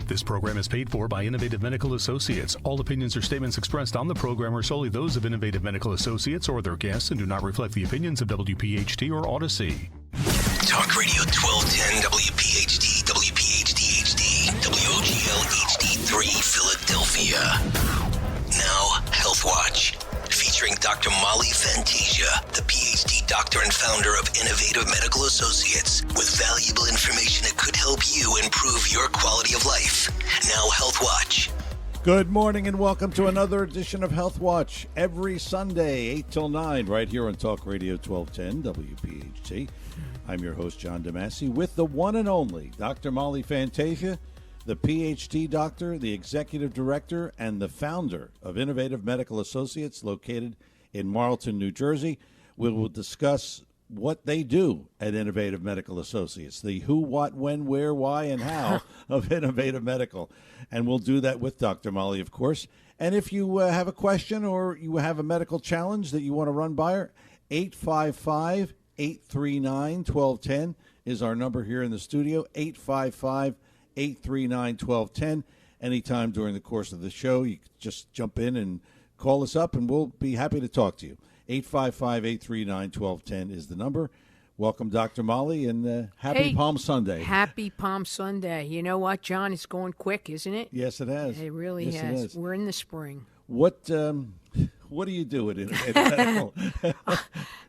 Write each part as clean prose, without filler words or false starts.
This program is paid for by Innovative Medical Associates. All opinions or statements expressed on the program are solely those of Innovative Medical Associates or their guests and do not reflect the opinions of WPH.D or Odyssey. Talk Radio 1210 WPH.D, WPH.D, WOGL HD3 Philadelphia. Now, Health Watch, featuring Dr. Molly FANTASIA, the PhD doctor and founder of Innovative Medical Associates, with valuable information that could help you improve your quality of life. Now, Health Watch. Good morning and welcome to another edition of Health Watch. Every Sunday, 8 till 9, right here on Talk Radio 1210 WPHT. I'm your host, John DeMasi, with the one and only Dr. Molly FANTASIA, the PhD doctor, the executive director, and the founder of Innovative Medical Associates located in Marlton, New Jersey. We will discuss what they do at Innovative Medical Associates, the who, what, when, where, why, and how of Innovative Medical. And we'll do that with Dr. Molly, of course. And if you have a question or you have a medical challenge that you want to run by her, 855-839-1210 is our number here in the studio, 855-839-1210. Anytime during the course of the show, you just jump in and call us up, and we'll be happy to talk to you. 855-839-1210 is the number. Welcome, Dr. Molly, and happy Palm Sunday. Happy Palm Sunday. You know what, John? It's going quick, isn't it? Yes, it has. It really has. We're in the spring. What do you do at medical?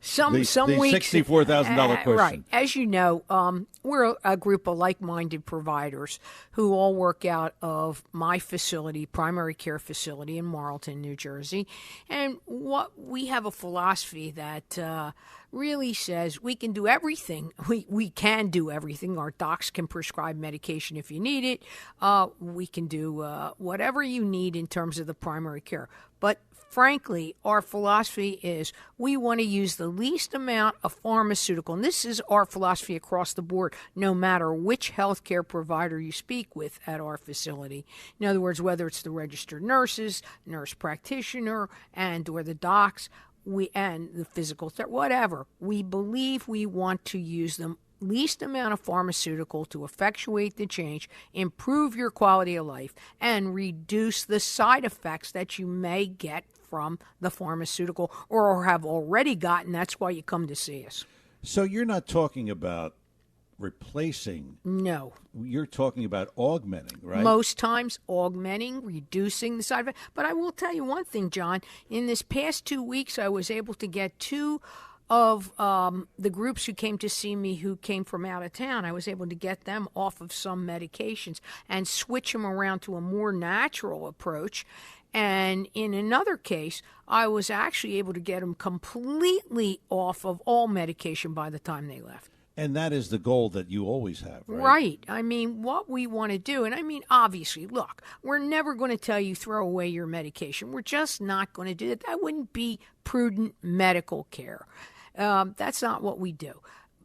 Some weeks. The $64,000 question. Right. As you know, we're a group of like-minded providers who all work out of my facility, primary care facility in Marlton, New Jersey. And we have a philosophy that really says we can do everything. We can do everything. Our docs can prescribe medication if you need it. We can do whatever you need in terms of the primary care. But frankly, our philosophy is we want to use the least amount of pharmaceutical. And this is our philosophy across the board, no matter which healthcare provider you speak with at our facility. In other words, whether it's the registered nurses, nurse practitioner, and or the docs, and the physical therapist, whatever. We believe we want to use the least amount of pharmaceutical to effectuate the change, improve your quality of life, and reduce the side effects that you may get from the pharmaceutical or have already gotten. That's why you come to see us. So you're not talking about replacing. No. You're talking about augmenting, right? Most times augmenting, reducing the side effect. But I will tell you one thing, John. In this past 2 weeks, I was able to get two of the groups who came to see me who came from out of town. I was able to get them off of some medications and switch them around to a more natural approach. And in another case, I was actually able to get them completely off of all medication by the time they left. And that is the goal that you always have, right? Right. I mean, what we want to do, and I mean, obviously, look, we're never going to tell you throw away your medication. We're just not going to do that. That wouldn't be prudent medical care. That's not what we do.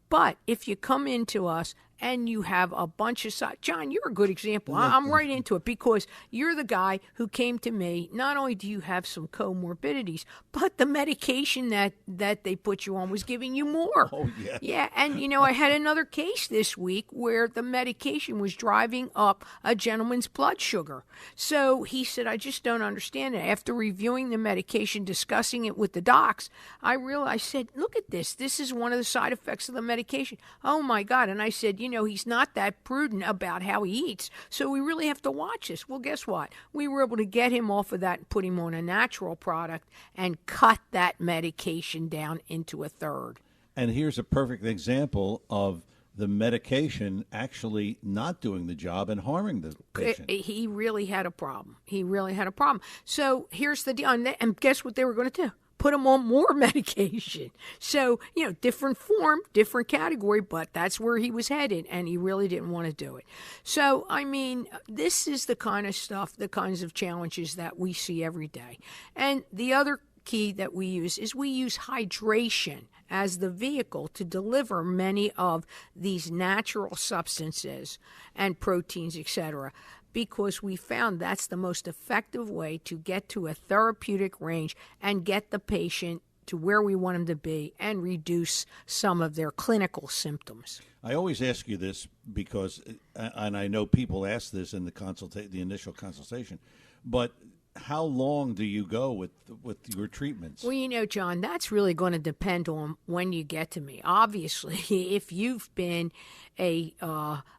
But if you come into us and you have a bunch of John, you're a good example. I'm right into it because you're the guy who came to me. Not only do you have some comorbidities, but the medication that they put you on was giving you more. Oh, yeah. Yeah, and, I had another case this week where the medication was driving up a gentleman's blood sugar. So he said, I just don't understand it. After reviewing the medication, discussing it with the docs, I said, look at this. This is one of the side effects of the medication. Oh, my God. And I said, he's not that prudent about how he eats, so we really have to watch this. Well, guess what? We were able to get him off of that and put him on a natural product and cut that medication down into a third. And here's a perfect example of the medication actually not doing the job and harming the patient. He really had a problem. So here's the deal. And guess what they were going to do? Put him on more medication. So, different form, different category, but that's where he was headed, and he really didn't want to do it. So, I mean, this is the kind of stuff, the kinds of challenges that we see every day. And the other key that we use is we use hydration as the vehicle to deliver many of these natural substances and proteins, etc., because we found that's the most effective way to get to a therapeutic range and get the patient to where we want them to be and reduce some of their clinical symptoms. I always ask you this because, and I know people ask this in the initial consultation, but how long do you go with your treatments? Well, John, that's really going to depend on when you get to me. Obviously, if you've been a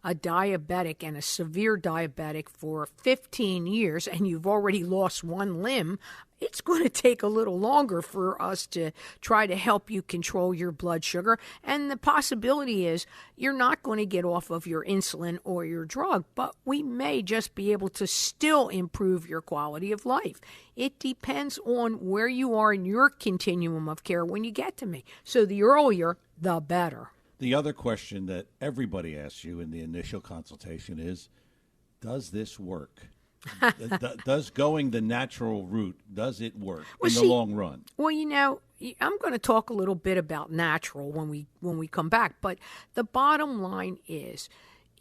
diabetic and a severe diabetic for 15 years and you've already lost one limb, it's going to take a little longer for us to try to help you control your blood sugar. And the possibility is you're not going to get off of your insulin or your drug, but we may just be able to still improve your quality of life. It depends on where you are in your continuum of care when you get to me. So the earlier, the better. The other question that everybody asks you in the initial consultation is, does this work? Does going the natural route, does it work in the long run? Well, I'm going to talk a little bit about natural when we come back, but the bottom line is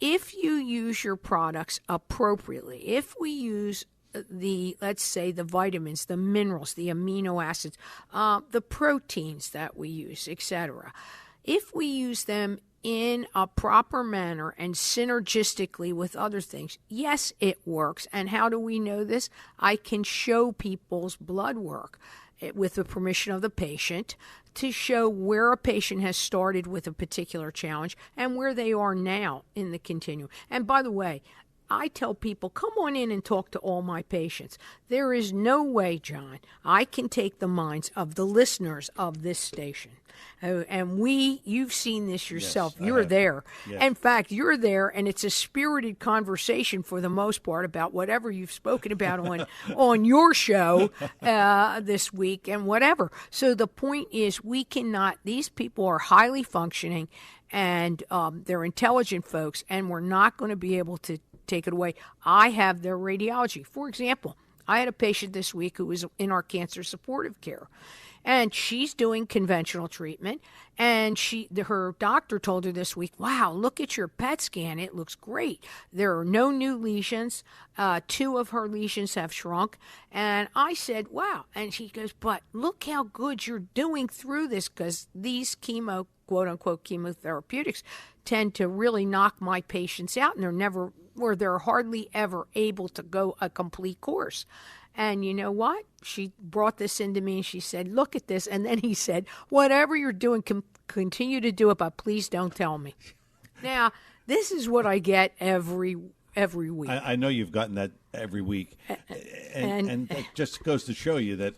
if you use your products appropriately, if we use let's say the vitamins, the minerals, the amino acids, the proteins that we use, etc., if we use them in a proper manner and synergistically with other things, yes, it works. And how do we know this? I can show people's blood work with the permission of the patient to show where a patient has started with a particular challenge and where they are now in the continuum. And by the way, I tell people, come on in and talk to all my patients. There is no way, John, I can take the minds of the listeners of this station. And you've seen this yourself. Yes, you're there. Yes. In fact, you're there, and it's a spirited conversation for the most part about whatever you've spoken about on your show this week and whatever. So the point is these people are highly functioning, and they're intelligent folks, and we're not going to be able to take it away. I have their radiology. For example, I had a patient this week who was in our cancer supportive care, and she's doing conventional treatment, and her doctor told her this week, wow, look at your PET scan. It looks great. There are no new lesions. 2 of her lesions have shrunk. And I said, wow. And she goes, but look how good you're doing through this, because these quote-unquote chemotherapeutics tend to really knock my patients out, and they're hardly ever able to go a complete course. And you know what? She brought this into me and she said, look at this. And then he said, whatever you're doing, continue to do it, but please don't tell me. Now, this is what I get every week. I know you've gotten that every week. And that just goes to show you that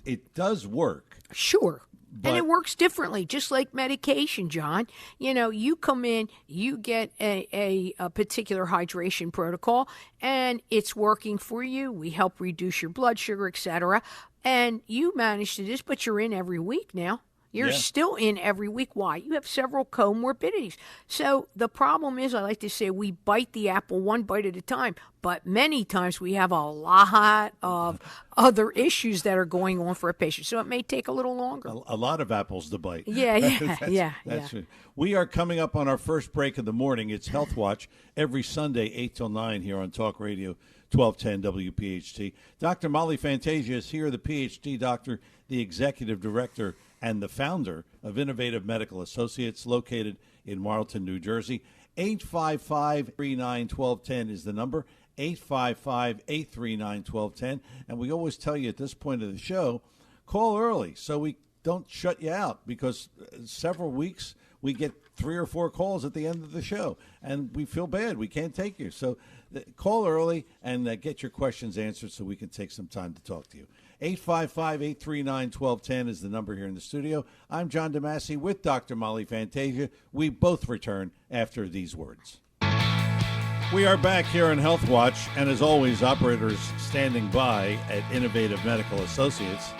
it does work. Sure. And it works differently, just like medication, John. You come in, you get a particular hydration protocol, and it's working for you. We help reduce your blood sugar, etc. And you manage to do this, but you're in every week now. You're still in every week. Why? You have several comorbidities. So the problem is, I like to say, we bite the apple one bite at a time, but many times we have a lot of other issues that are going on for a patient. So it may take a little longer. A lot of apples to bite. Yeah. That's it. We are coming up on our first break of the morning. It's Health Watch every Sunday, 8 till 9 here on Talk Radio 1210 WPHT. Dr. Molly Fantasia is here, the PhD doctor, the executive director, and the founder of Innovative Medical Associates, located in Marlton, New Jersey. 855-39-1210 is the number, 855-839-1210. And we always tell you at this point of the show, call early so we don't shut you out, because several weeks we get 3 or 4 calls at the end of the show, and we feel bad. We can't take you. So call early and get your questions answered so we can take some time to talk to you. 855-839-1210 is the number here in the studio. I'm John DeMasi with Dr. Molly Fantasia. We both return after these words. We are back here in Health Watch, and as always, operators standing by at Innovative Medical Associates.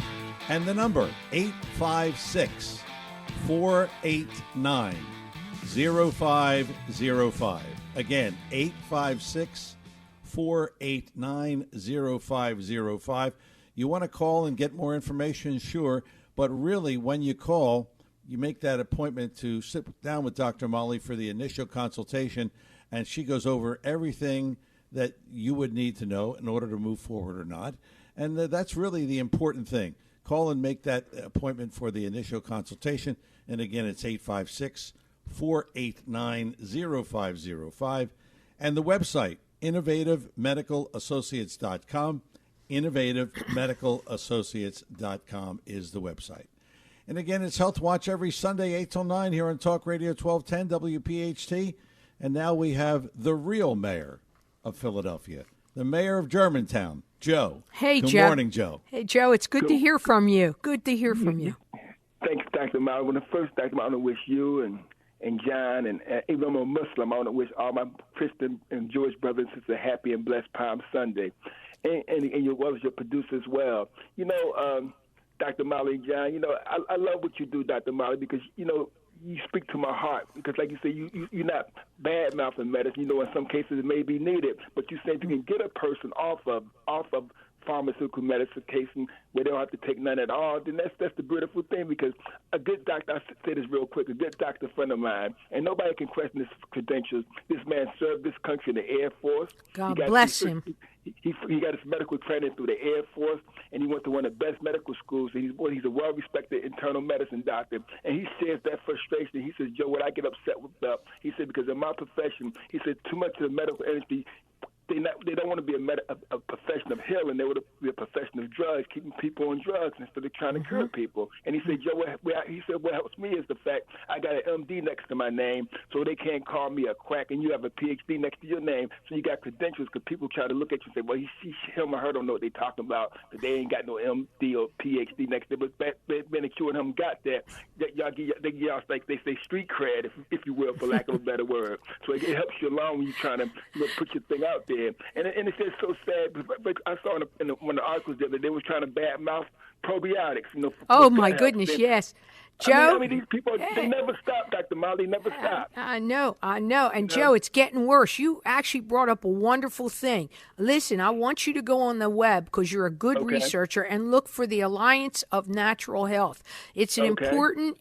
And the number, 856-489-0505. Again, 856-489-0505. You want to call and get more information, sure, but really when you call, you make that appointment to sit down with Dr. Molly for the initial consultation, and she goes over everything that you would need to know in order to move forward or not. And that's really the important thing. Call and make that appointment for the initial consultation. And again, it's 888-489-0505. And the website, innovativemedicalassociates.com. innovativemedicalassociates.com is the website. And again, it's Health Watch every Sunday, 8 till 9 here on Talk Radio 1210 WPHT. And now we have the real mayor of Philadelphia, the mayor of Germantown, Joe. Hey, Good Joe. morning, Joe. Hey, Joe, it's good to hear from you. Good to hear from you. Thanks, Dr. Mao. When the first Dr. Mao, I want to wish you and John, and even though I'm a Muslim, I want to wish all my Christian and Jewish brothers and sisters a happy and blessed Palm Sunday. And your producer as well. You know, Dr. Molly and John, you know, I love what you do, Dr. Molly, because, you know, you speak to my heart. Because, like you say, you're not bad-mouthing medicine. You know, in some cases it may be needed, but you said you can get a person off of pharmaceutical medication where they don't have to take none at all, then that's the beautiful thing, because a good doctor, I'll say this real quick, a good doctor friend of mine, and nobody can question his credentials. This man served this country in the Air Force. God bless him. He got his medical training through the Air Force, and he went to one of the best medical schools. And he's a well-respected internal medicine doctor, and he shares that frustration. He says, Joe, what I get upset with, he said, because in my profession, he said, too much of the medical industry, they don't want to be a profession of healing. They want to be a profession of drugs, keeping people on drugs instead of trying to cure people. And he said, Joe, what helps me is the fact I got an MD next to my name, so they can't call me a quack, and you have a PhD next to your name, so you got credentials, because people try to look at you and say, well, him or her don't know what they're talking about, but they ain't got no MD or PhD next to them. But Ben and Q and him got that. Y'all give y'all, like they say, street cred, if you will, for lack of a better word. So it helps you along when you're trying to put your thing out there. And it's just so sad. But I saw in one of the articles the other day, they was trying to badmouth probiotics. You know, oh, my goodness, yes. Joe, I mean, these people, they never stop, Dr. Molly, never stop. I know. And Joe, it's getting worse. You actually brought up a wonderful thing. Listen, I want you to go on the web, because you're a good researcher, and look for the Alliance of Natural Health. It's an important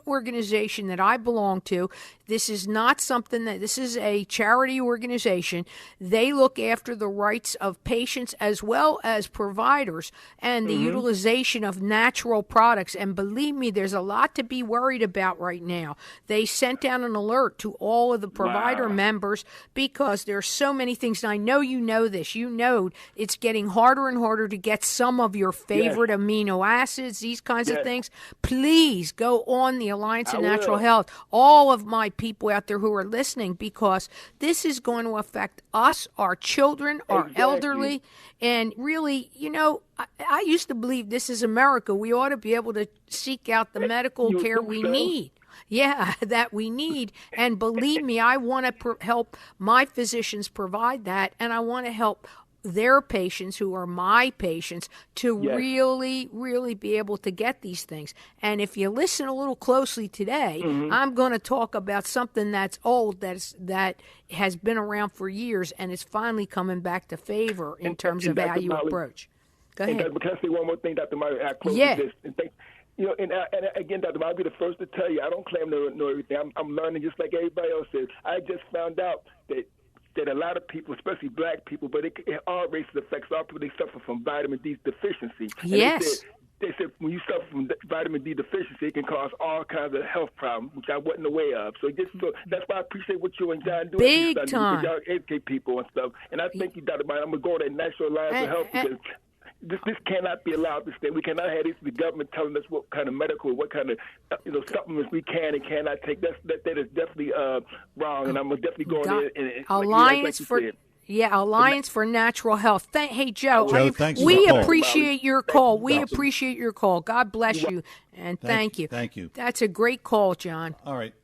organization that I belong to. This is not something this is a charity organization. They look after the rights of patients as well as providers and the utilization of natural products. And believe me, there's a lot to be worried about right now. They sent out an alert to all of the provider members, because there's so many things. And I know you know this. You know it's getting harder and harder to get some of your favorite amino acids, these kinds of things. Please go on the Alliance of Natural Health. All of my people out there who are listening, because this is going to affect us, our children, our elderly, and really, you know, I used to believe this is America. We ought to be able to seek out the medical care we need. Yeah, that we need. And believe me, I want to help my physicians provide that, and I want to help their patients, who are my patients, to really, really be able to get these things. And if you listen a little closely today, I'm going to talk about something that's old, that has been around for years, and it's finally coming back to favor in terms of how you approach. Go ahead. But can I say one more thing, Dr. Molly? I close with this. And you know, and again, Dr. Molly, I'll be the first to tell you, I don't claim to know everything. I'm learning just like everybody else is. I just found out that a lot of people, especially black people, but all races affects all people, they suffer from vitamin D deficiency. Yes. They said when you suffer from vitamin D deficiency, it can cause all kinds of health problems, which I wasn't aware of. So that's why I appreciate what you and John do. Big time. Y'all educate people and stuff. And I thank you, Dr. Molly. I'm going to go to that National Alliance for Health, because this cannot be allowed to stay. We cannot have the government telling us what kind of medical, what kind of supplements we can and cannot take. That is definitely wrong, and I'm definitely going there. And Alliance for Natural Health. Hey, Joe, thanks we for the call. appreciate your call. We appreciate your call. God bless you, and thank you. Thank you. That's a great call, John. All right.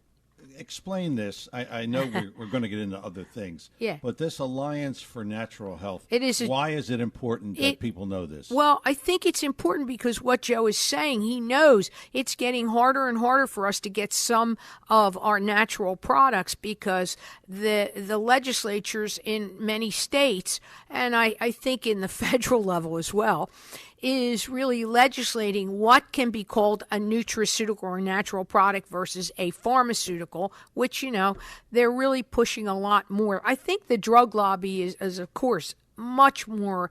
Explain this. I know we're going to get into other things. Yeah. But this Alliance for Natural Health, why is it important that people know this? Well, I think it's important because what Joe is saying, he knows it's getting harder and harder for us to get some of our natural products, because the legislatures in many states, and I think in the federal level as well, is really legislating what can be called a nutraceutical or natural product versus a pharmaceutical, which, you know, they're really pushing a lot more. I think the drug lobby is of course, much more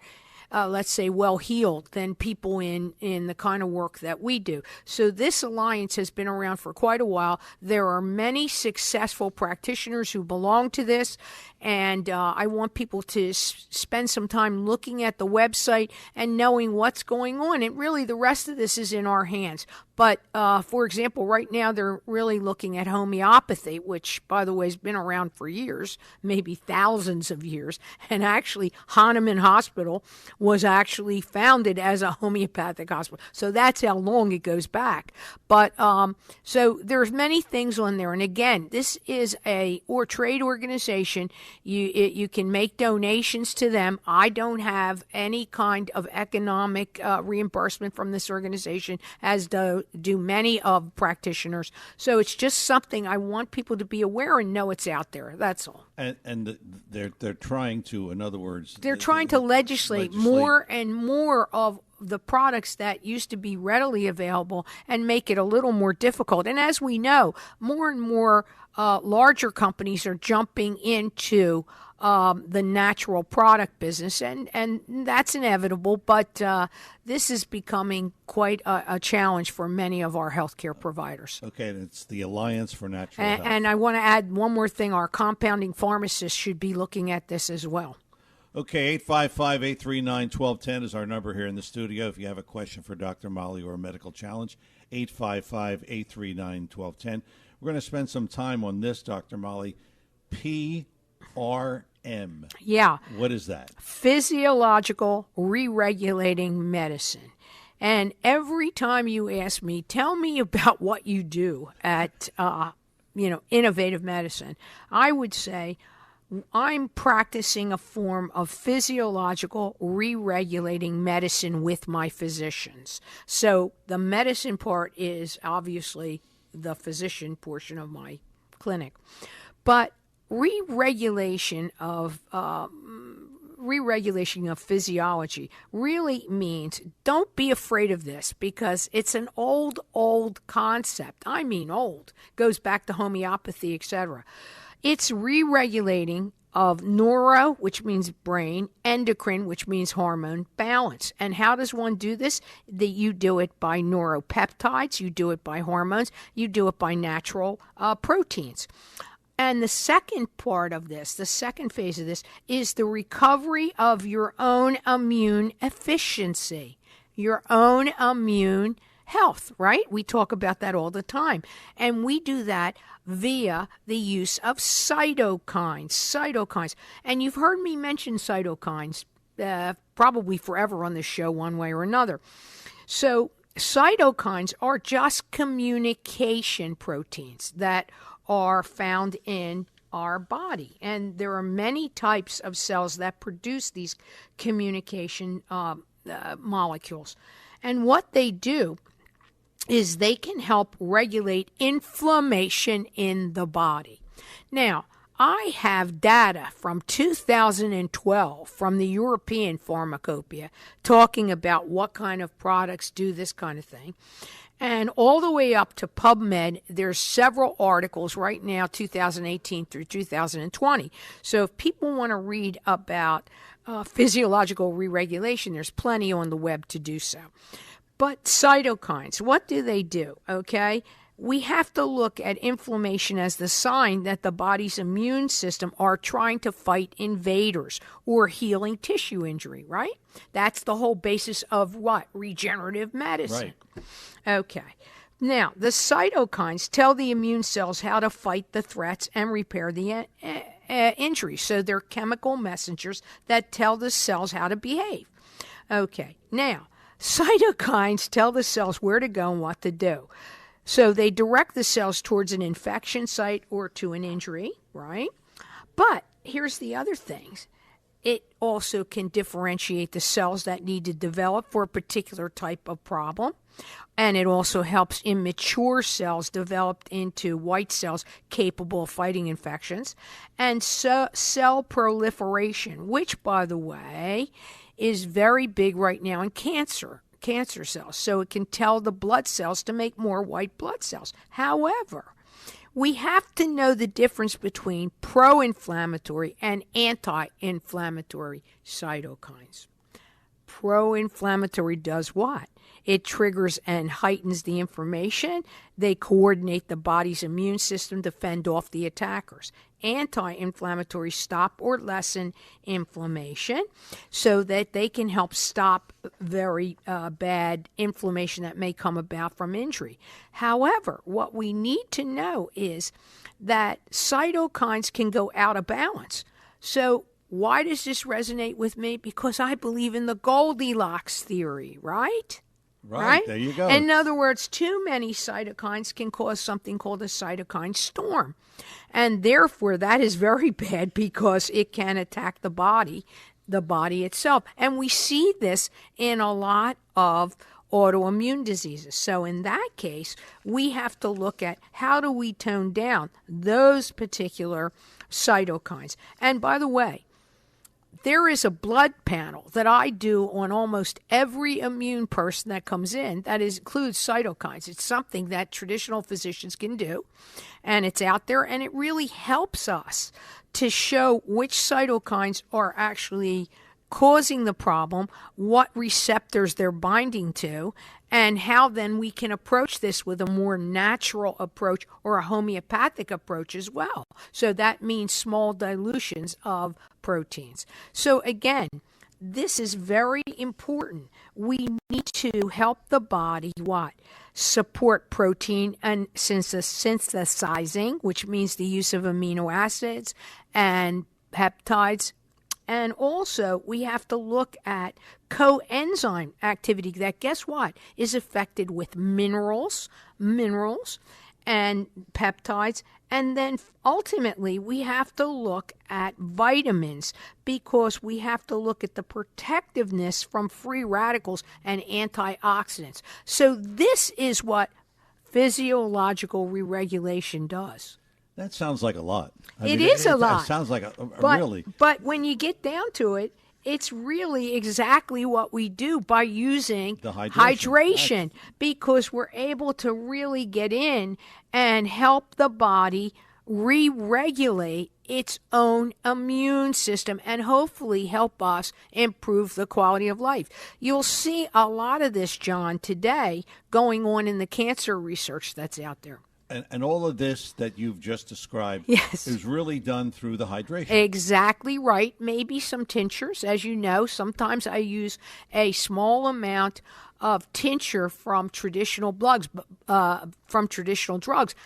let's say, well-heeled than people in the kind of work that we do. So this alliance has been around for quite a while. There are many successful practitioners who belong to this, and I want people to spend some time looking at the website and knowing what's going on. And really, the rest of this is in our hands. But, for example, right now they're really looking at homeopathy, which, by the way, has been around for years, maybe thousands of years. And actually, Hahnemann Hospital was actually founded as a homeopathic hospital. So that's how long it goes back. But so there's many things on there. And again, this is a trade organization. You can make donations to them. I don't have any kind of economic reimbursement from this organization, as do many of practitioners. So it's just something I want people to be aware and know it's out there. That's all. And they're trying to, in other words, they're trying to legislate more and more of the products that used to be readily available and make it a little more difficult. And as we know, more and more larger companies are jumping into the natural product business, and that's inevitable, but this is becoming quite a challenge for many of our healthcare providers. Okay, and it's the Alliance for Natural Health. And I want to add one more thing. Our compounding pharmacists should be looking at this as well. Okay, 855-839-1210 is our number here in the studio. If you have a question for Dr. Molly or a medical challenge, 855-839-1210. We're going to spend some time on this, Dr. Molly. PRM. Yeah. What is that? Physiological re-regulating medicine. And every time you ask me, tell me about what you do at, innovative medicine, I would say, I'm practicing a form of physiological re-regulating medicine with my physicians. So the medicine part is obviously the physician portion of my clinic. But re-regulation of physiology really means don't be afraid of this, because it's an old concept. I mean old. Goes back to homeopathy, etc. It's re-regulating of neuro, which means brain, endocrine, which means hormone, balance. And how does one do this? You do it by neuropeptides, you do it by hormones, you do it by natural proteins. And the second part of this, the second phase of this, is the recovery of your own immune efficiency, your own immune health, right? We talk about that all the time. And we do that via the use of cytokines. And you've heard me mention cytokines probably forever on this show one way or another. So cytokines are just communication proteins that are found in our body. And there are many types of cells that produce these communication molecules. And what they do is they can help regulate inflammation in the body. Now, I have data from 2012 from the European Pharmacopoeia talking about what kind of products do this kind of thing. And all the way up to PubMed, there's several articles right now, 2018 through 2020. So if people want to read about physiological re-regulation, there's plenty on the web to do so. But cytokines, what do they do? Okay, we have to look at inflammation as the sign that the body's immune system are trying to fight invaders or healing tissue injury, right? That's the whole basis of what? Regenerative medicine. Right. Okay. Now, the cytokines tell the immune cells how to fight the threats and repair the injury. So they're chemical messengers that tell the cells how to behave. Okay. Now, cytokines tell the cells where to go and what to do. So they direct the cells towards an infection site or to an injury, right? But here's the other things. It also can differentiate the cells that need to develop for a particular type of problem. And it also helps immature cells develop into white cells capable of fighting infections. And so cell proliferation, which, by the way, is very big right now in cancer cells. So it can tell the blood cells to make more white blood cells. However, we have to know the difference between pro-inflammatory and anti-inflammatory cytokines. Pro-inflammatory does what? It triggers and heightens the inflammation. They coordinate the body's immune system to fend off the attackers. Anti-inflammatory stop or lessen inflammation so that they can help stop very bad inflammation that may come about from injury. However, what we need to know is that cytokines can go out of balance. So why does this resonate with me? Because I believe in the Goldilocks theory, right? Right, there you go. In other words, too many cytokines can cause something called a cytokine storm. And therefore, that is very bad because it can attack the body itself. And we see this in a lot of autoimmune diseases. So in that case, we have to look at how do we tone down those particular cytokines. And by the way, there is a blood panel that I do on almost every immune person that comes in that includes cytokines. It's something that traditional physicians can do, and it's out there, and it really helps us to show which cytokines are actually causing the problem, what receptors they're binding to, and how then we can approach this with a more natural approach or a homeopathic approach as well. So that means small dilutions of proteins. So again, this is very important. We need to help the body what? Support protein and synthesizing, which means the use of amino acids and peptides. And also, we have to look at coenzyme activity that, guess what, is affected with minerals and peptides. And then ultimately, we have to look at vitamins because we have to look at the protectiveness from free radicals and antioxidants. So this is what physiological re-regulation does. That sounds like a lot. It is a lot. It sounds like a really. But when you get down to it, it's really exactly what we do by using the hydration. Because we're able to really get in and help the body re-regulate its own immune system and hopefully help us improve the quality of life. You'll see a lot of this, John, today going on in the cancer research that's out there. And all of this that you've just described is really done through the hydration. Exactly right. Maybe some tinctures. As you know, sometimes I use a small amount of tincture from traditional drugs.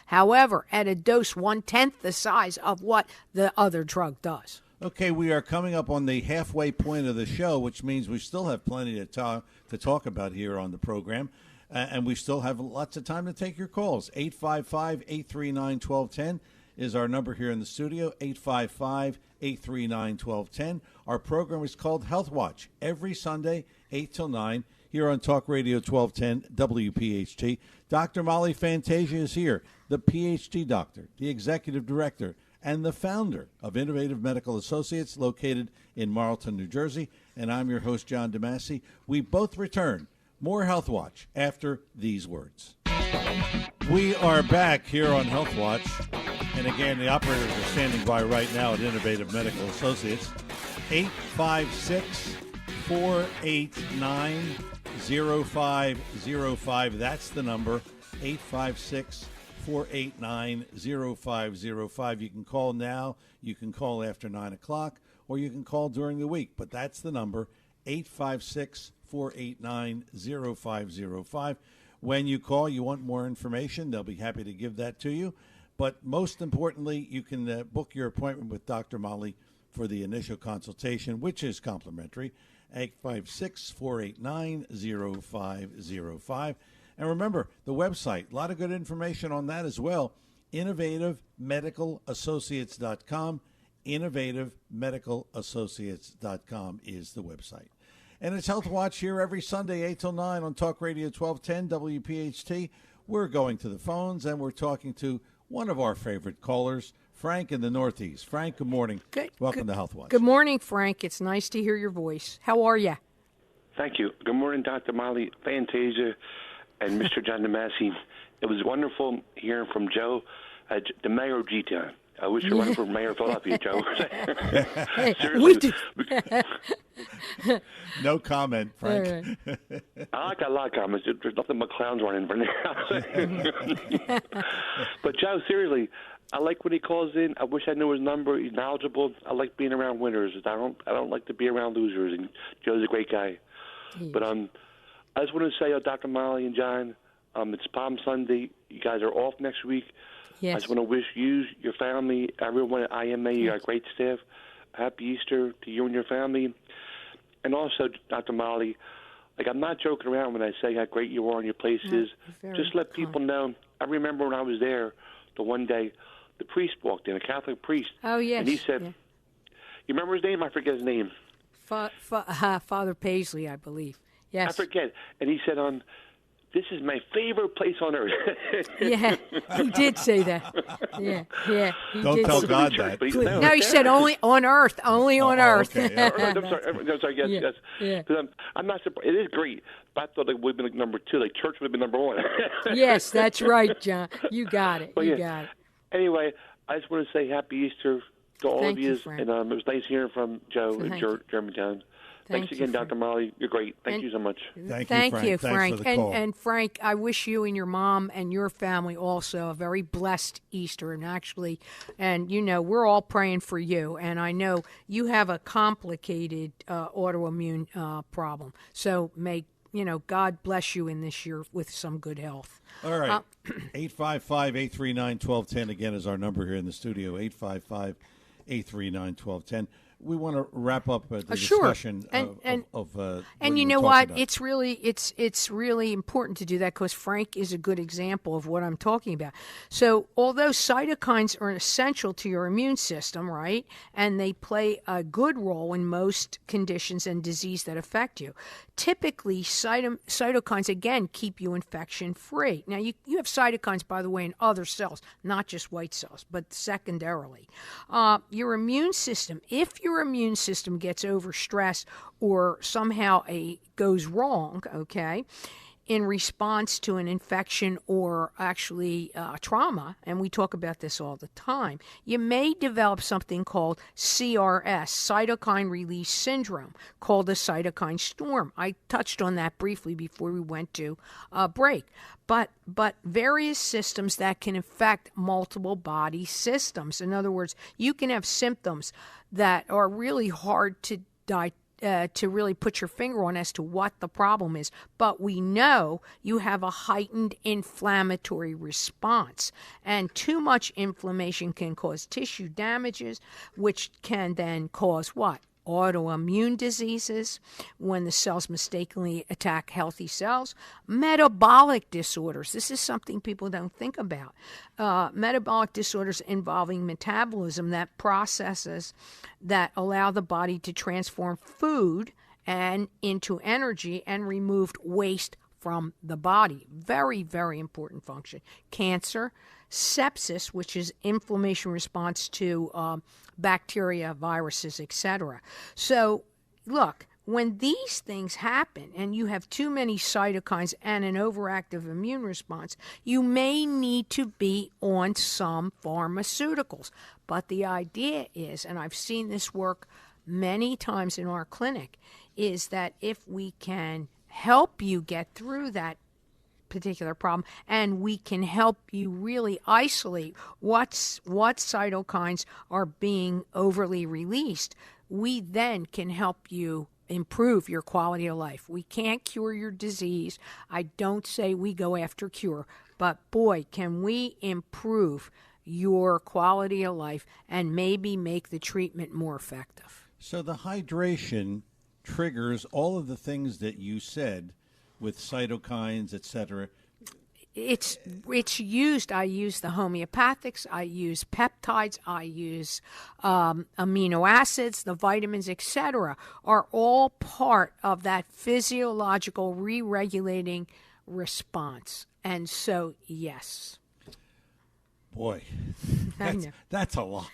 However, at a dose 1/10 the size of what the other drug does. Okay, we are coming up on the halfway point of the show, which means we still have plenty to talk about here on the program. And we still have lots of time to take your calls. 855-839-1210 is our number here in the studio, 855-839-1210. Our program is called Health Watch, every Sunday, 8 till 9, here on Talk Radio 1210 WPHT. Dr. Molly Fantasia is here, the PhD doctor, the executive director, and the founder of Innovative Medical Associates, located in Marlton, New Jersey. And I'm your host, John DeMasi. We both return. More Health Watch after these words. We are back here on Health Watch. And again, the operators are standing by right now at Innovative Medical Associates. 856-489-0505. That's the number. 856-489-0505. You can call now. You can call after 9 o'clock. Or you can call during the week. But that's the number. 856-489-0505. When you call, you want more information, they'll be happy to give that to you. But most importantly, you can book your appointment with Dr. Molly for the initial consultation, which is complimentary, 856-489-0505. And remember, the website, a lot of good information on that as well, innovativemedicalassociates.com. innovativemedicalassociates.com is the website. And it's Health Watch here every Sunday, 8 till 9 on Talk Radio 1210 WPHT. We're going to the phones, and we're talking to one of our favorite callers, Frank in the Northeast. Frank, good morning. Welcome to Health Watch. Good morning, Frank. It's nice to hear your voice. How are you? Thank you. Good morning, Dr. Molly Fantasia and Mr. John DeMasi. It was wonderful hearing from Joe, the mayor of G-Town. I wish you were running for mayor of Philadelphia, Joe. Seriously. No comment, Frank. All right. I got a lot of comments. There's nothing but clowns running from there. But Joe, seriously, I like when he calls in. I wish I knew his number. He's knowledgeable. I like being around winners. I don't like to be around losers. And Joe's a great guy. But I just want to say, Dr. Molly and John, it's Palm Sunday. You guys are off next week. Yes. I just want to wish you, your family, everyone at IMA, you got great staff. Happy Easter to you and your family. And also, Dr. Molly, I'm not joking around when I say how great you are and your place is. Just let people know. I remember when I was there the one day, the priest walked in, a Catholic priest. Oh, yes. And he said, yeah. You remember his name? I forget his name. Father Paisley, I believe. Yes. I forget. And he said, this is my favorite place on earth. Yeah, he did say that. Yeah. He Don't did tell say God Church, that. but No, he said only on Earth. Only on Earth. Okay. I'm sorry. Yes. Yeah. 'Cause I'm not surprised. It is great, but I thought it would have been like number 2. Like church would have been number 1. Yes, that's right, John. You got it. Well, You yeah. got it. Anyway, I just want to say Happy Easter to all Thank of you, you. Frank. And it was nice hearing from Joe in Thank you. Germantown. Thank Thanks you, again, Frank. Dr. Molly. You're great. Thank you so much. Thank you, Frank. Frank. Thanks for the call. And Frank, I wish you and your mom and your family also a very blessed Easter. And we're all praying for you. And I know you have a complicated autoimmune problem. So may God bless you in this year with some good health. All right. 855-839-1210 again is our number here in the studio. 855-839-1210. We want to wrap up the discussion of and you know what? It's really important to do that because Frank is a good example of what I'm talking about. So although cytokines are essential to your immune system, right, and they play a good role in most conditions and disease that affect you, typically cytokines, again, keep you infection-free. Now, you have cytokines, by the way, in other cells, not just white cells, but secondarily. Your immune system, if your immune system gets overstressed or somehow goes wrong, okay, in response to an infection or actually trauma, and we talk about this all the time, you may develop something called CRS, cytokine release syndrome, called a cytokine storm. I touched on that briefly before we went to a break. But various systems that can affect multiple body systems. In other words, you can have symptoms that are really hard to really put your finger on as to what the problem is. But we know you have a heightened inflammatory response. And too much inflammation can cause tissue damages, which can then cause what? Autoimmune diseases, when the cells mistakenly attack healthy cells, metabolic disorders. This is something people don't think about. Metabolic disorders involving metabolism, that processes that allow the body to transform food and into energy and remove waste from the body. Very, very important function. Cancer, sepsis, which is inflammation response to bacteria, viruses, etc. So, look, when these things happen and you have too many cytokines and an overactive immune response, you may need to be on some pharmaceuticals. But the idea is, and I've seen this work many times in our clinic, is that if we can help you get through that particular problem, and we can help you really isolate what cytokines are being overly released, we then can help you improve your quality of life. We can't cure your disease. I don't say we go after cure, but boy, can we improve your quality of life and maybe make the treatment more effective. So the hydration triggers all of the things that you said with cytokines, etc. It's used. I use the homeopathics. I use peptides. I use amino acids. The vitamins, etc., are all part of that physiological re-regulating response. And so, yes. Boy, that's a lot.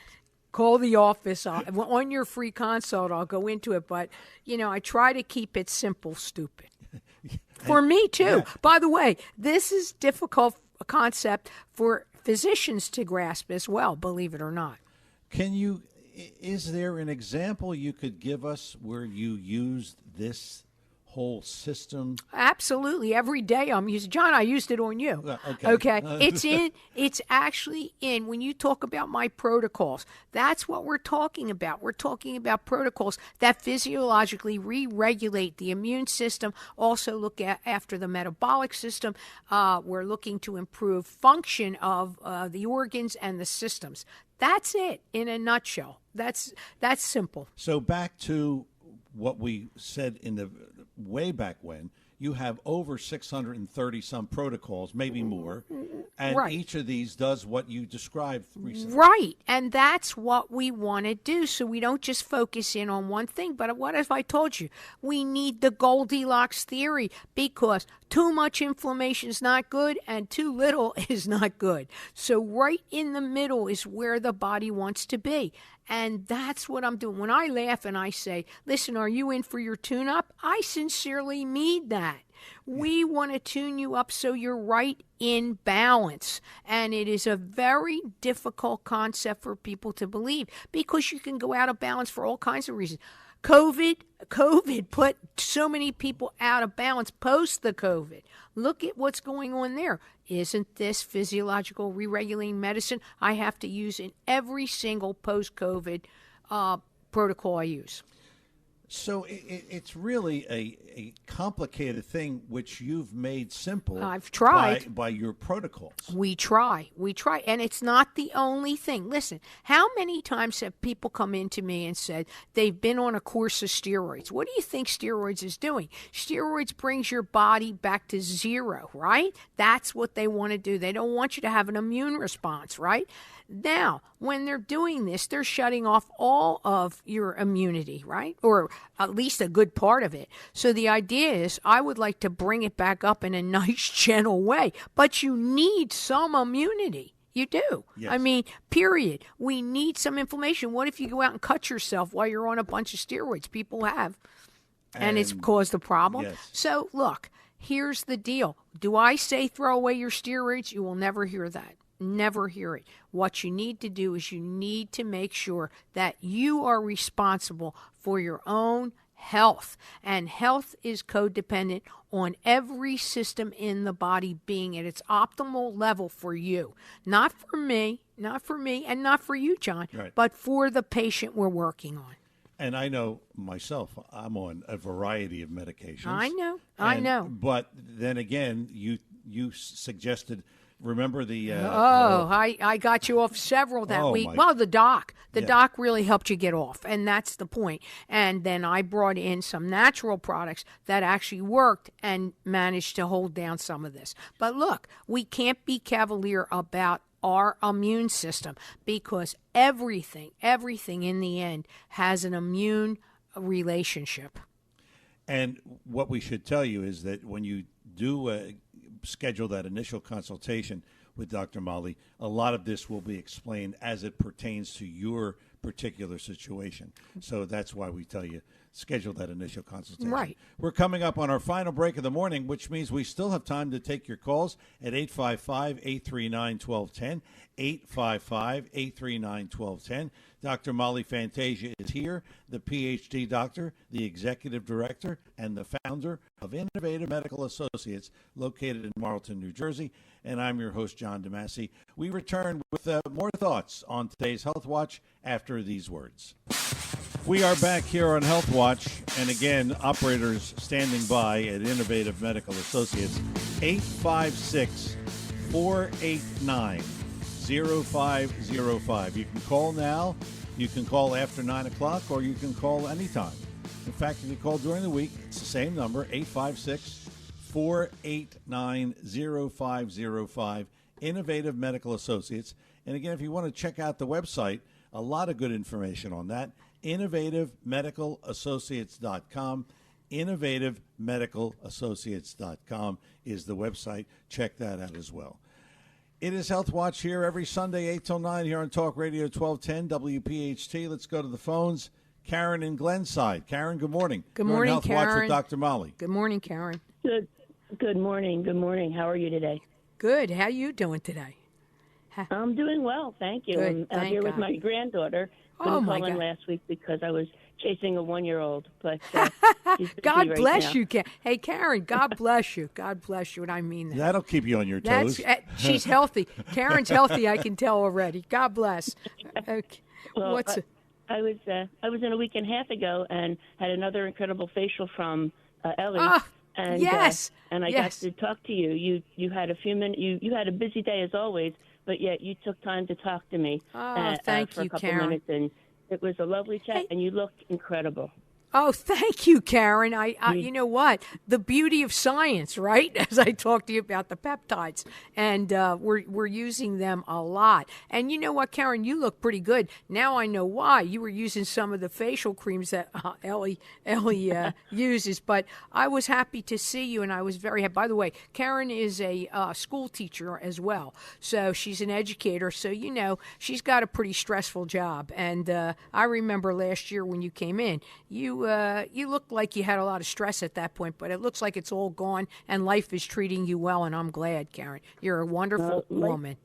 Call the office. On your free consult, I'll go into it. But, I try to keep it simple, stupid. For me, too. Yeah. By the way, this is difficult concept for physicians to grasp as well, believe it or not. Can you, Is there an example you could give us where you used this whole system? Absolutely. Every day I'm using. John, I used it on you. Okay. It's actually in when you talk about my protocols. That's what we're talking about. We're talking about protocols that physiologically re-regulate the immune system, also look after the metabolic system. We're looking to improve function of the organs and the systems. That's it in a nutshell. That's simple. So back to what we said in the way back when, you have over 630 some protocols, maybe more, and Right. each of these does what you described recently. Right. And that's what we want to do. So we don't just focus in on one thing. But what if I told you we need the Goldilocks theory, because too much inflammation is not good and too little is not good. So right in the middle is where the body wants to be. And that's what I'm doing. When I laugh and I say, listen, are you in for your tune-up? I sincerely mean that. We want to tune you up so you're right in balance. And it is a very difficult concept for people to believe, because you can go out of balance for all kinds of reasons. COVID put so many people out of balance post the COVID. Look at what's going on there. Isn't this physiological re-regulating medicine I have to use in every single post-COVID protocol I use? So it's really a complicated thing which you've made simple. I've tried. by your protocols. We try, and it's not the only thing. Listen, how many times have people come into me and said they've been on a course of steroids? What do you think steroids is doing? Steroids brings your body back to zero, right? That's what they want to do. They don't want you to have an immune response, right? Now, when they're doing this, they're shutting off all of your immunity, right? Or at least a good part of it. So the idea is I would like to bring it back up in a nice, gentle way. But you need some immunity. You do. Yes. I mean, period. We need some inflammation. What if you go out and cut yourself while you're on a bunch of steroids? People have. And it's caused a problem. Yes. So, look, here's the deal. Do I say throw away your steroids? You will never hear that. Never hear it. What you need to do is you need to make sure that you are responsible for your own health. And health is codependent on every system in the body being at its optimal level for you. Not for me, and not for you, John, Right. but for the patient we're working on. And I know myself, I'm on a variety of medications. I know. But then again, you suggested, remember the... I got you off several that week. Well, the doc really helped you get off, and that's the point. And then I brought in some natural products that actually worked and managed to hold down some of this. But look, we can't be cavalier about our immune system, because everything in the end has an immune relationship. And what we should tell you is that when you do schedule that initial consultation with Dr. Molly, a lot of this will be explained as it pertains to your particular situation. So that's why we tell you, schedule that initial consultation. Right. We're coming up on our final break of the morning, which means we still have time to take your calls at 855-839-1210, 855-839-1210. Dr. Molly Fantasia is here, the PhD doctor, the executive director, and the founder of Innovative Medical Associates, located in Marlton, New Jersey. And I'm your host, John DeMasi. We return with more thoughts on today's Health Watch after these words. We are back here on Health Watch, and again, operators standing by at Innovative Medical Associates, 856-489-0505. You can call now, you can call after 9 o'clock, or you can call anytime. In fact, if you call during the week, it's the same number, 856-489-0505, Innovative Medical Associates. And again, if you want to check out the website, a lot of good information on that. InnovativeMedicalAssociates.com. InnovativeMedicalAssociates.com is the website. Check that out as well. It is Health Watch here every Sunday, 8 till 9 here on Talk Radio 1210 WPHT. Let's go to the phones. Karen in Glenside. Karen, good morning. Good morning, Health Karen. Watch with Dr. Molly. Good morning, Karen. Good morning. Good morning. How are you today? Good. How you doing today? I'm doing well, thank you. Good, I'm out thank here with God. my granddaughter. couldn't my call in God. last week because I was chasing a 1-year-old, but she's busy God right bless now. you, Hey, Karen, God bless you. God bless you, and I mean that. That'll keep you on your toes. She's healthy. Karen's healthy, I can tell already. God bless. Okay. Well, What's I was in a week and a half ago and had another incredible facial from Ellie. Ah, And, yes. and I Yes. got to talk to you. You had a few minutes. You had a busy day as always, but yet you took time to talk to me. Thank for you, a couple Karen. minutes, and it was a lovely chat. And you look incredible. Oh, thank you, Karen. You know what? The beauty of science, right? As I talked to you about the peptides, and we're using them a lot. And you know what, Karen? You look pretty good. Now I know why. You were using some of the facial creams that Ellie uses. But I was happy to see you, and I was very happy. By the way, Karen is a school teacher as well, so she's an educator. So you know she's got a pretty stressful job. And I remember last year when you came in, you looked like you had a lot of stress at that point, but it looks like it's all gone and life is treating you well, and I'm glad, Karen. You're a wonderful woman.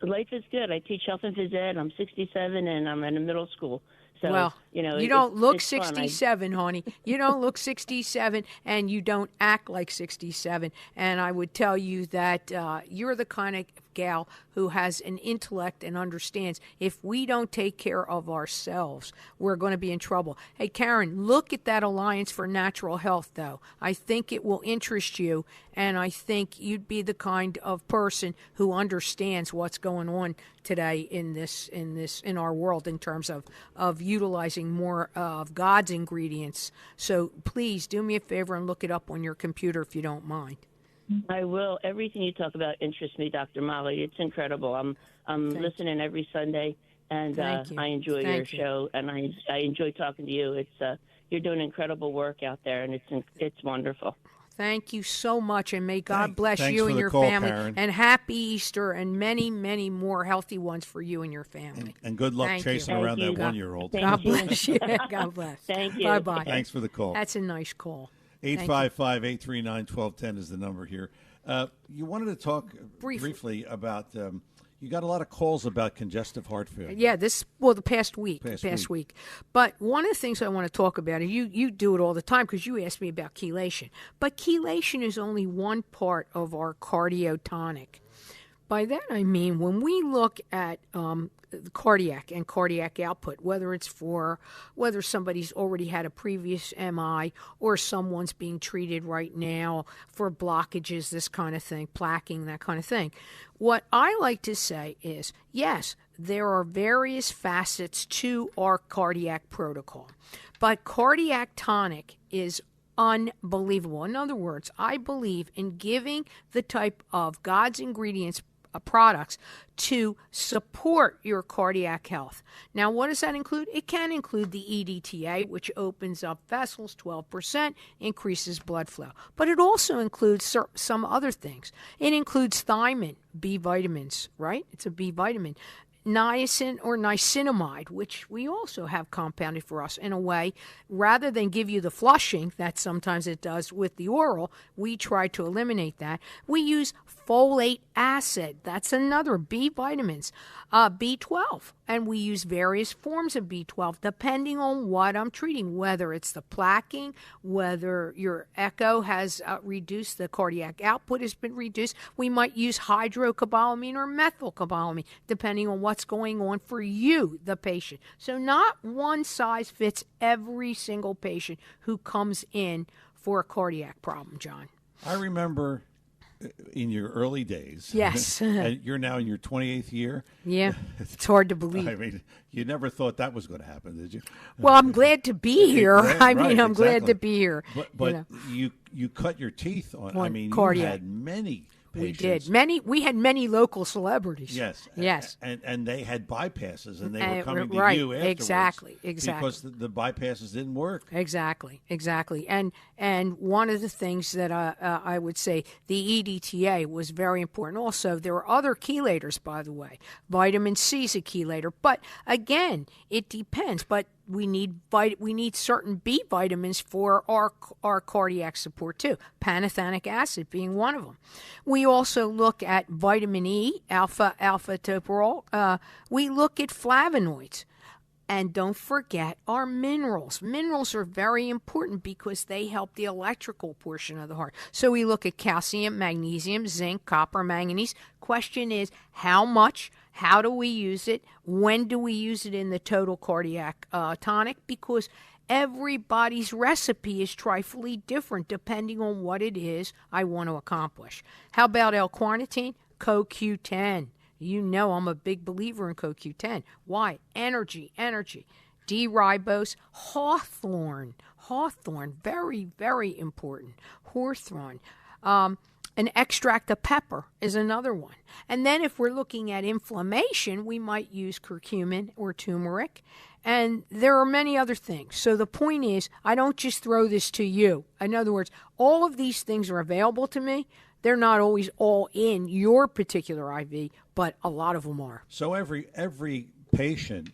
Life is good. I teach health and phys ed. I'm 67, and I'm in a middle school. So, Well, you know, you don't look it's fun. 67, honey. You don't look 67, and you don't act like 67. And I would tell you that you're the kind of gal who has an intellect and understands if we don't take care of ourselves, we're going to be in trouble. Hey, Karen, look at that Alliance for Natural Health, though. I think it will interest you, and I think you'd be the kind of person who understands what's going on today in our world in terms of utilizing more of God's ingredients. So please do me a favor and look it up on your computer if you don't mind. I will. Everything you talk about interests me, Dr. Molly. It's incredible. I'm listening every Sunday, and I enjoy your show, and I enjoy talking to you. It's you're doing incredible work out there, and it's wonderful. Thank you so much, and may God bless thanks you for and the your call, family. Karen. And happy Easter, and many, many more healthy ones for you and your family. And good luck Thank chasing you. around Thank that you. 1-year-old. God bless you. God bless. Thank you. Bye-bye. Thanks for the call. That's a nice call. 855-839-1210 is the number here. You wanted to talk briefly about, you got a lot of calls about congestive heart failure. Yeah, the past week. But one of the things I want to talk about, and you do it all the time because you asked me about chelation, but chelation is only one part of our cardiotonic. By that I mean when we look at cardiac output, whether somebody's already had a previous MI or someone's being treated right now for blockages, this kind of thing, plaquing, that kind of thing. What I like to say is, yes, there are various facets to our cardiac protocol, but cardiac tonic is unbelievable. In other words, I believe in giving the type of God's ingredients products to support your cardiac health. Now, what does that include? It can include the EDTA, which opens up vessels 12%, increases blood flow. But it also includes some other things. It includes thiamine, B vitamins, right? It's a B vitamin. Niacin or niacinamide, which we also have compounded for us in a way, rather than give you the flushing that sometimes it does with the oral, we try to eliminate that. We use folate acid. That's another B vitamins, B12. And we use various forms of B12 depending on what I'm treating, whether it's the plaquing, whether your echo has reduced, the cardiac output has been reduced. We might use hydrocobalamin or methylcobalamin, depending on what's going on for you, the patient. So not one size fits every single patient who comes in for a cardiac problem, John. I remember in your early days. Yes. And you're now in your 28th year. Yeah. It's hard to believe. I mean, you never thought that was going to happen, did you? Well, I'm glad to be here. I'm Right, glad to be here. But you cut your teeth on, I mean, cardiac. You had many patients. We did. We had many local celebrities. Yes. And they had bypasses, and they were coming to right. you afterwards. Exactly. Because the bypasses didn't work. Exactly. And one of the things that I would say, the EDTA was very important. Also, there are other chelators, by the way. Vitamin C is a chelator. But again, it depends. But we need certain B vitamins for our cardiac support too. Pantothenic acid being one of them. We also look at vitamin E, alpha tocopherol. We look at flavonoids. And don't forget our minerals. Minerals are very important because they help the electrical portion of the heart. So we look at calcium, magnesium, zinc, copper, manganese. Question is, how much? How do we use it? When do we use it in the total cardiac tonic? Because everybody's recipe is trifling different depending on what it is I want to accomplish. How about L-carnitine? CoQ10. You know I'm a big believer in CoQ10. Why? Energy. D-ribose, hawthorn, very, very important. Hawthorn. An extract of pepper is another one. And then if we're looking at inflammation, we might use curcumin or turmeric. And there are many other things. So the point is, I don't just throw this to you. In other words, all of these things are available to me. They're not always all in your particular IV, but a lot of them are. So every patient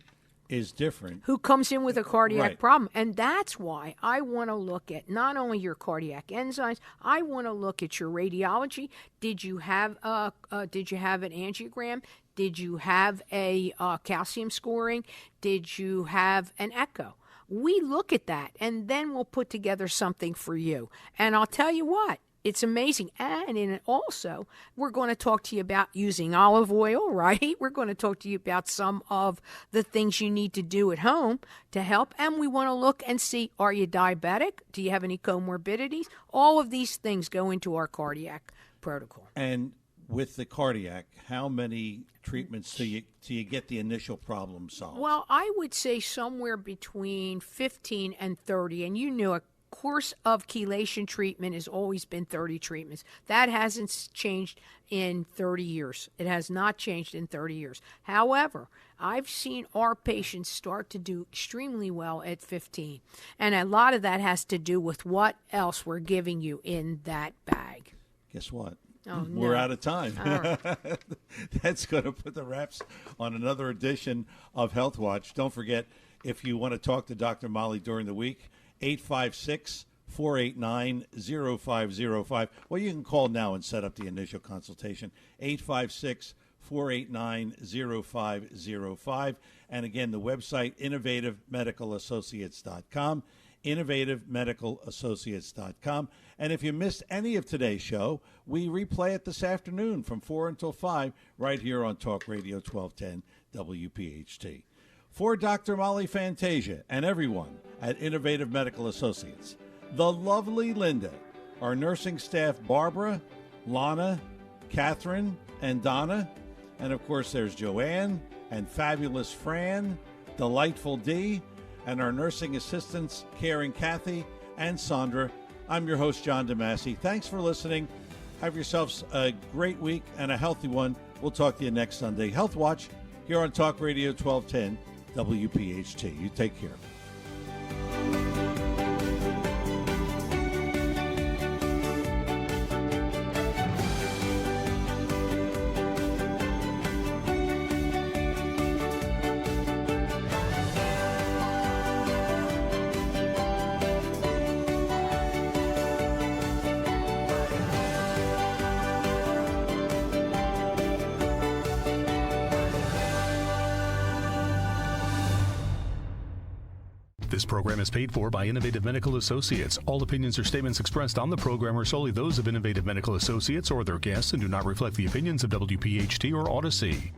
is different. Who comes in with a cardiac Right. problem. And that's why I want to look at not only your cardiac enzymes, I want to look at your radiology. Did you have an angiogram? Did you have a calcium scoring? Did you have an echo? We look at that, and then we'll put together something for you. And I'll tell you what. It's amazing. And in it also, we're going to talk to you about using olive oil, right? We're going to talk to you about some of the things you need to do at home to help. And we want to look and see, are you diabetic? Do you have any comorbidities? All of these things go into our cardiac protocol. And with the cardiac, how many treatments till you get the initial problem solved? Well, I would say somewhere between 15 and 30. And you know a course of chelation treatment has always been 30 treatments. That hasn't changed in 30 years. It has not changed in 30 years. However, I've seen our patients start to do extremely well at 15. And a lot of that has to do with what else we're giving you in that bag. Guess what? Oh, no. We're out of time. Right. That's going to put the wraps on another edition of Health Watch. Don't forget, if you want to talk to Dr. Molly during the week, 856-489-0505. Well, you can call now and set up the initial consultation. 856-489-0505. And again, the website, innovativemedicalassociates.com. innovativemedicalassociates.com. And if you missed any of today's show, we replay it this afternoon from 4 until 5 right here on Talk Radio 1210 WPHT. For Dr. Molly Fantasia and everyone at Innovative Medical Associates, the lovely Linda, our nursing staff Barbara, Lana, Catherine, and Donna, and of course there's Joanne and fabulous Fran, delightful Dee, and our nursing assistants, Karen, Kathy, and Sandra. I'm your host, John DeMasi. Thanks for listening. Have yourselves a great week and a healthy one. We'll talk to you next Sunday. Health Watch here on Talk Radio 1210 WPHT. You take care. This program is paid for by Innovative Medical Associates. All opinions or statements expressed on the program are solely those of Innovative Medical Associates or their guests and do not reflect the opinions of WPHT or Odyssey.